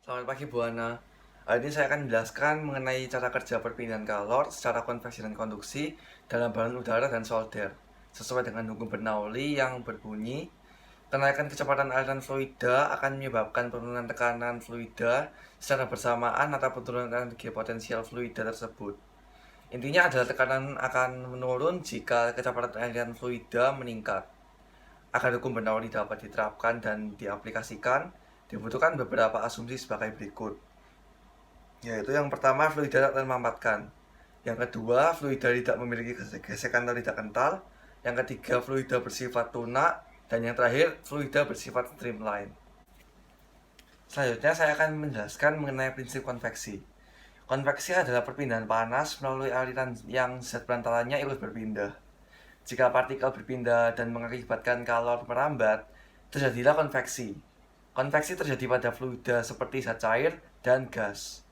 Selamat pagi Bu Ana. Hari ini saya akan menjelaskan mengenai cara kerja perpindahan kalor secara konveksi dan konduksi dalam balon udara dan solder. Sesuai dengan hukum Bernoulli yang berbunyi, kenaikan kecepatan aliran fluida akan menyebabkan penurunan tekanan fluida secara bersamaan atau penurunan energi potensial fluida tersebut. Intinya adalah tekanan akan menurun jika kecepatan aliran fluida meningkat. Agar hukum Bernoulli dapat diterapkan dan diaplikasikan, dibutuhkan beberapa asumsi sebagai berikut. Yaitu yang pertama, fluida tak termampatkan. Yang kedua, fluida tidak memiliki gesekan atau tidak kental. Yang ketiga, fluida bersifat tunak. Dan yang terakhir, fluida bersifat streamline. Selanjutnya saya akan menjelaskan mengenai prinsip konveksi. Konveksi adalah perpindahan panas melalui aliran yang zat berantaranya ikut berpindah. Jika partikel berpindah dan mengakibatkan kalor merambat, terjadilah konveksi. Konveksi terjadi pada fluida seperti zat cair dan gas.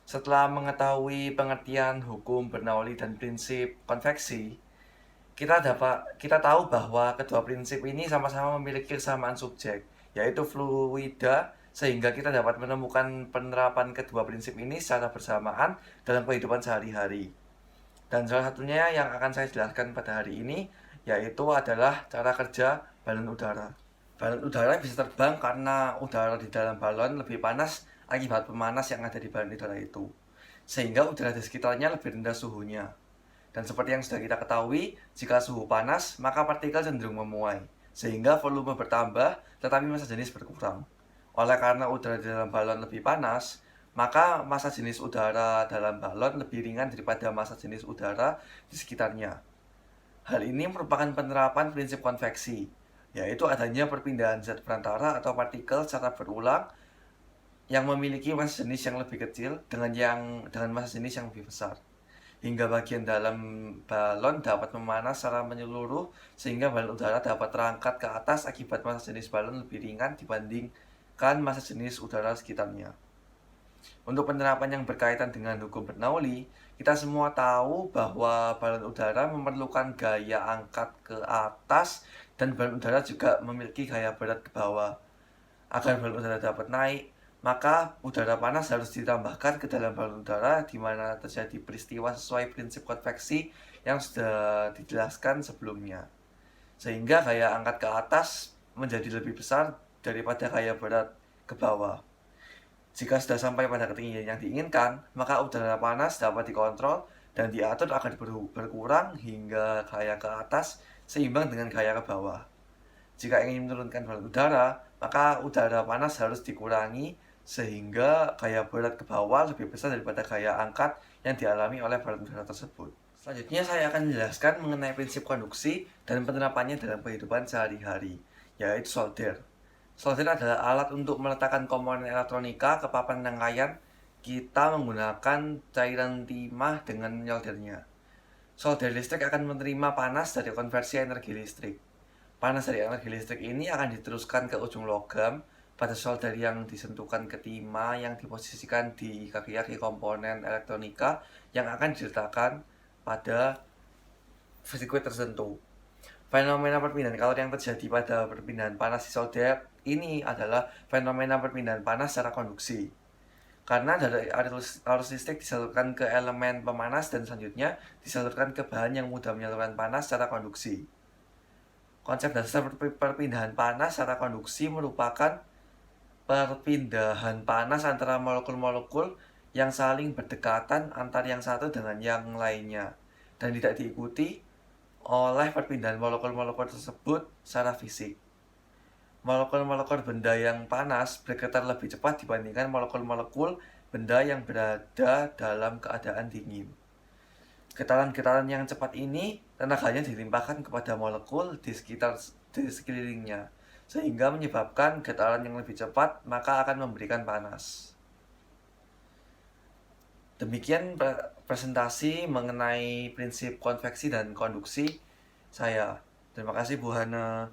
Setelah mengetahui pengertian hukum Bernoulli dan prinsip konveksi, kita tahu bahwa kedua prinsip ini sama-sama memiliki kesamaan subjek, yaitu fluida, sehingga kita dapat menemukan penerapan kedua prinsip ini secara bersamaan dalam kehidupan sehari-hari. Dan salah satunya yang akan saya jelaskan pada hari ini yaitu adalah cara kerja balon udara. Balon udara bisa terbang karena udara di dalam balon lebih panas akibat pemanas yang ada di balon udara itu. Sehingga udara di sekitarnya lebih rendah suhunya. Dan seperti yang sudah kita ketahui, jika suhu panas, maka partikel cenderung memuai. Sehingga volume bertambah, tetapi massa jenis berkurang. Oleh karena udara di dalam balon lebih panas, maka massa jenis udara dalam balon lebih ringan daripada massa jenis udara di sekitarnya. Hal ini merupakan penerapan prinsip konveksi, yaitu adanya perpindahan zat perantara atau partikel secara berulang yang memiliki massa jenis yang lebih kecil dengan massa jenis yang lebih besar. Hingga bagian dalam balon dapat memanas secara menyeluruh sehingga balon udara dapat terangkat ke atas akibat massa jenis balon lebih ringan dibandingkan massa jenis udara sekitarnya. Untuk penerapan yang berkaitan dengan hukum Bernoulli, kita semua tahu bahwa balon udara memerlukan gaya angkat ke atas dan balon udara juga memiliki gaya berat ke bawah. Agar balon udara dapat naik, maka udara panas harus ditambahkan ke dalam balon udara di mana terjadi peristiwa sesuai prinsip konveksi yang sudah dijelaskan sebelumnya. Sehingga gaya angkat ke atas menjadi lebih besar daripada gaya berat ke bawah. Jika sudah sampai pada ketinggian yang diinginkan, maka udara panas dapat dikontrol dan diatur agar berkurang hingga gaya ke atas seimbang dengan gaya ke bawah. Jika ingin menurunkan balon udara, maka udara panas harus dikurangi sehingga gaya berat ke bawah lebih besar daripada gaya angkat yang dialami oleh balon udara tersebut. Selanjutnya saya akan menjelaskan mengenai prinsip konduksi dan penerapannya dalam kehidupan sehari-hari, yaitu solder. Solder adalah alat untuk meletakkan komponen elektronika ke papan rangkaian. Kita menggunakan cairan timah dengan menyoldernya. Solder listrik akan menerima panas dari konversi energi listrik. Panas dari energi listrik ini akan diteruskan ke ujung logam pada solder yang disentuhkan ke timah yang diposisikan di kaki-kaki komponen elektronika yang akan diletakkan pada sirkuit tertentu. Fenomena perpindahan kalor yang terjadi pada perpindahan panas di solder ini adalah fenomena perpindahan panas secara konduksi. Karena dari arus listrik disalurkan ke elemen pemanas dan selanjutnya disalurkan ke bahan yang mudah menyalurkan panas secara konduksi. Konsep dasar perpindahan panas secara konduksi merupakan perpindahan panas antara molekul-molekul yang saling berdekatan antara yang satu dengan yang lainnya dan tidak diikuti oleh perpindahan molekul-molekul tersebut secara fisik. Molekul-molekul benda yang panas bergetar lebih cepat dibandingkan molekul-molekul benda yang berada dalam keadaan dingin. Getaran-getaran yang cepat ini tenaganya dilimpahkan kepada molekul di sekelilingnya, sehingga menyebabkan getaran yang lebih cepat maka akan memberikan panas. Demikian presentasi mengenai prinsip konveksi dan konduksi saya. Terima kasih Bu Hana.